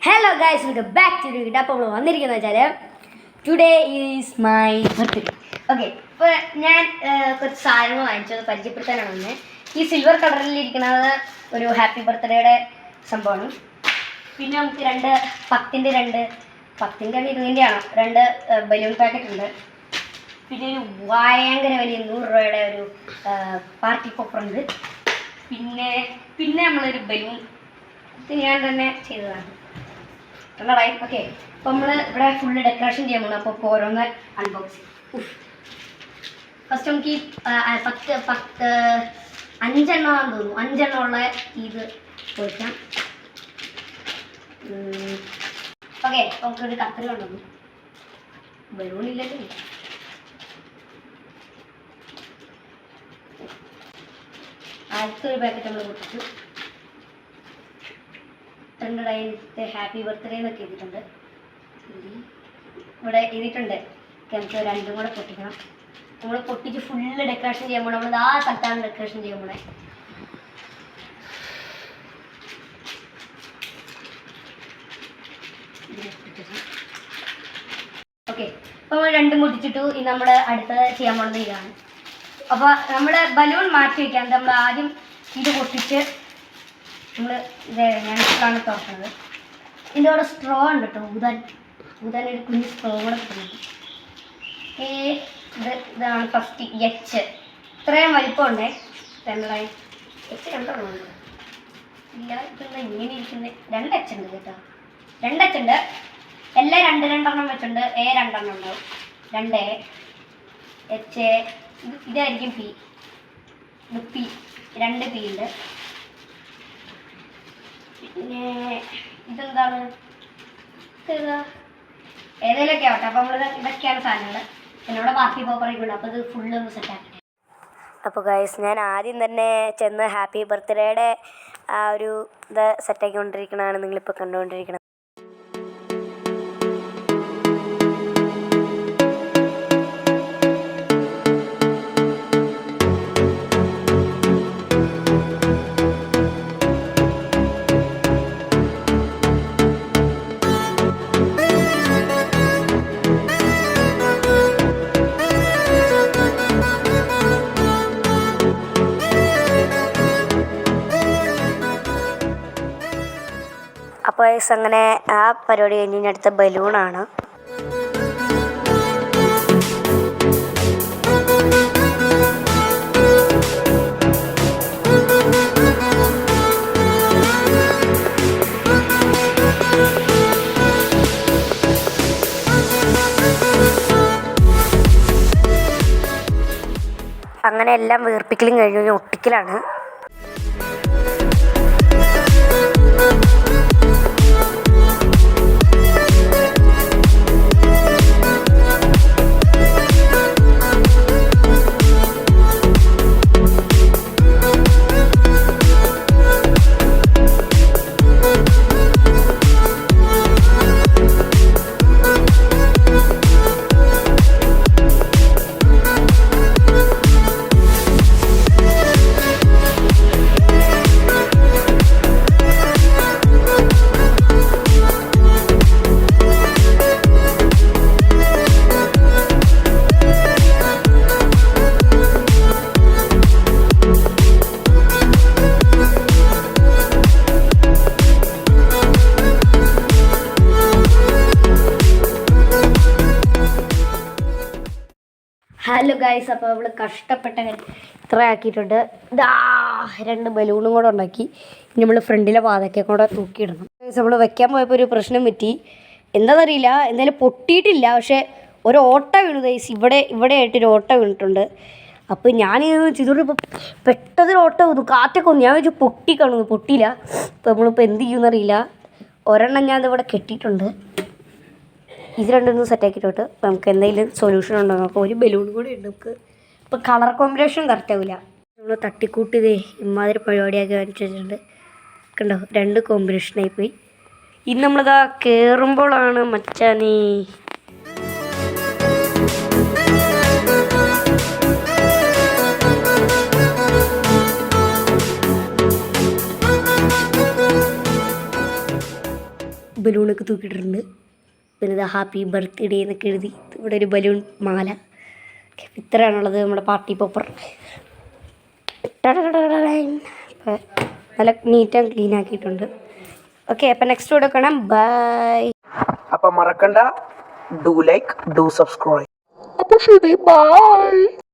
Hello guys, welcome back to video. അപ്പോൾ നമ്മൾ വന്നിരിക്കുന്നത് വെച്ചാൽ today is my birthday. Okay, ഇപ്പോൾ ഞാൻ കുറച്ച് സാധനങ്ങൾ വാങ്ങിച്ചത് പരിചയപ്പെടുത്താനാണ് വന്നത്. ഈ സിൽവർ കളറിലിരിക്കുന്നത് ഒരു ഹാപ്പി ബർത്ത്ഡേയുടെ സംഭവമാണ്. പിന്നെ നമുക്ക് പത്തിൻ്റെ 20-ൻ്റെ ആണോ 2 ബലൂൺ പാക്കറ്റ് ഉണ്ട്. പിന്നെ ഒരു ഭയങ്കര വലിയ 100 രൂപയുടെ ഒരു പാർട്ടി പോപ്പർ ഉണ്ട്. പിന്നെ നമ്മളൊരു ബലൂൺ ഞാൻ തന്നെ ചെയ്തതാണ്. ഓക്കെ, അപ്പോൾ നമ്മൾ ഇവിടെ ഫുള്ള് ഡെക്കറേഷൻ ചെയ്യാൻ പോകുന്നു. അപ്പോൾ ഓരോന്ന് അൺബോക്സ് ചെയ്യും. ഫസ്റ്റ് നമുക്ക് ഈ 5 ആണെന്ന് തോന്നുന്നു, 5 ഉള്ള ഇത് പൊരിക്കാം. ഓക്കെ, നമുക്കൊരു കത്രിക കൊണ്ടുവന്നു. ബലൂണില്ലല്ലോ. ആദ്യത്തെ പാക്കറ്റ് നമ്മൾ പൊട്ടിച്ചു. ഹാപ്പി ബർത്ത്ഡേ എന്നൊക്കെ എഴുതിയിട്ടുണ്ട്. ഇവിടെ എഴുതിയിട്ടുണ്ട്. നമുക്ക് 2 കൂടെ പൊട്ടിക്കണം. നമ്മൾ പൊട്ടിച്ച് ഫുള്ള് ഡെക്കറേഷൻ ചെയ്യാൻ പോകണം. നമ്മൾ ആ സ്ഥലത്താണ് ഡെക്കറേഷൻ ചെയ്യാൻ പോണേ. ഓക്കെ, അപ്പോൾ നമ്മൾ 2 പൊട്ടിച്ചിട്ടു. ഇനി നമ്മൾ അടുത്തത് ചെയ്യാൻ പോകുന്നത് ഇതാണ്. അപ്പോൾ നമ്മൾ ബലൂൺ മാറ്റി വയ്ക്കാൻ നമ്മൾ ആദ്യം ഇത് പൊട്ടിച്ച് ഞാനിപ്പോഴാണ് തുറക്കുന്നത്. ഇതിൻ്റെ കൂടെ സ്ട്രോ ഉണ്ട് കേട്ടോ. ഊതാൻ ഒരു കുഞ്ഞ് സ്ട്രോ കൂടെ കിട്ടുന്നത്. ഇതാണ് ഫസ്റ്റ് എച്ച്. ഇത്രയും വലിപ്പമുണ്ടേ. എച്ച് 2 ഉണ്ട്. ഇല്ല, ഇതെന്താ ഇങ്ങനെ ഇരിക്കുന്നത്? 2 എച്ച് ഉണ്ട് കേട്ടോ. 2 എച്ച് ഉണ്ട്. എല്ലാം 2 വെച്ചുണ്ട്. 2 ഉണ്ടാവും. 2 എച്ച്. ഇതായിരിക്കും പി. ഇത് പി. 2 പി ഉണ്ട്. പിന്നെ ഇതെന്താണ്? ഏതെങ്കിലുമൊക്കെ ആവട്ടെ. അപ്പോൾ നമ്മൾ ഇതൊക്കെയാണ് സാധനങ്ങൾ. എന്നോട് ബാക്കി പോപ്പറൊക്കെ ഉണ്ട്. അപ്പോൾ ഇത് ഫുള്ള് ഒന്ന് സെറ്റാക്കട്ടെ. അപ്പോൾ ഗൈസ്, ഞാൻ ആദ്യം തന്നെ ചെന്ന് ഹാപ്പി ബർത്ത്ഡേയുടെ ആ ഒരു ഇത് സെറ്റാക്കിക്കൊണ്ടിരിക്കണതാണ് നിങ്ങളിപ്പോൾ കണ്ടുകൊണ്ടിരിക്കുന്നത്. അപ്പോൾ അങ്ങനെ ആ പരിപാടി കഴിഞ്ഞ് അടുത്ത ബലൂണാണ്. അങ്ങനെ എല്ലാം വീർപ്പിക്കലും കഴിഞ്ഞ് ഒട്ടിക്കലാണ്. ഹലോ ഗൈസ്, അപ്പോൾ നമ്മൾ കഷ്ടപ്പെട്ട ഇത്ര ആക്കിയിട്ടുണ്ട്. ഇതാ 2 ബലൂണും കൂടെ ഉണ്ടാക്കി. ഇനി നമ്മൾ ഫ്രണ്ടിലെ വാതൊക്കെ കൂടെ തൂക്കിയിടണം. ഗൈസ്, നമ്മൾ വെക്കാൻ പോയപ്പോൾ ഒരു പ്രശ്നം പറ്റി. എന്താണെന്നറിയില്ല, എന്തായാലും പൊട്ടിയിട്ടില്ല. പക്ഷേ ഒരു ഓട്ട വീണു ഗൈസ്. ഇവിടെ ആയിട്ടൊരു ഓട്ട വീണിട്ടുണ്ട്. അപ്പോൾ ഞാൻ ചെയ്തോണ്ട് ഇപ്പോൾ പെട്ടെന്നൊരു ഓട്ട വീണു. കാറ്റൊക്കെ വന്നു. ഞാൻ വെച്ച് പൊട്ടിക്കാണു, പൊട്ടിയില്ല. അപ്പോൾ നമ്മളിപ്പോൾ എന്ത് ചെയ്യുമെന്നറിയില്ല. ഒരെണ്ണം ഞാൻ ഇതിവിടെ കെട്ടിയിട്ടുണ്ട്. ഇത് 2 സെറ്റാക്കിയിട്ടോട്ട് നമുക്ക് എന്തെങ്കിലും സൊല്യൂഷൻ ഉണ്ടോ നോക്കാം. ഒരു ബലൂൺ കൂടി ഉണ്ട്. നമുക്ക് ഇപ്പോൾ കളർ കോമ്പിനേഷൻ കറക്റ്റ് ആവില്ല. നമ്മൾ തട്ടിക്കൂട്ടി ഇമാതിരി പരിപാടിയാക്കി വാങ്ങിച്ചിട്ടുണ്ട്. കണ്ടോ, 2 കോമ്പിനേഷനായി പോയി. ഇന്ന് നമ്മളിതാ കയറുമ്പോഴാണ് മച്ചാനേ ബലൂണൊക്കെ തൂക്കിയിട്ടുണ്ട്. പിന്നെ ഇത് ഹാപ്പി ബർത്ത്ഡേ എന്നൊക്കെ എഴുതി. ഇവിടെ ഒരു ബലൂൺ മാല. ഇത്രയാണുള്ളത് നമ്മുടെ പാർട്ടി പോപ്പർ. നല്ല നീറ്റ് ആൻഡ് ക്ലീൻ ആക്കിയിട്ടുണ്ട്. ഓക്കെ, അപ്പം നെക്സ്റ്റ് വീഡിയോ കാണാം. ബൈ. അപ്പം മറക്കണ്ട, ഡു ലൈക്ക്, ഡു സബ്സ്ക്രൈബ്. അപ്പോൾ ശരി, ബൈ.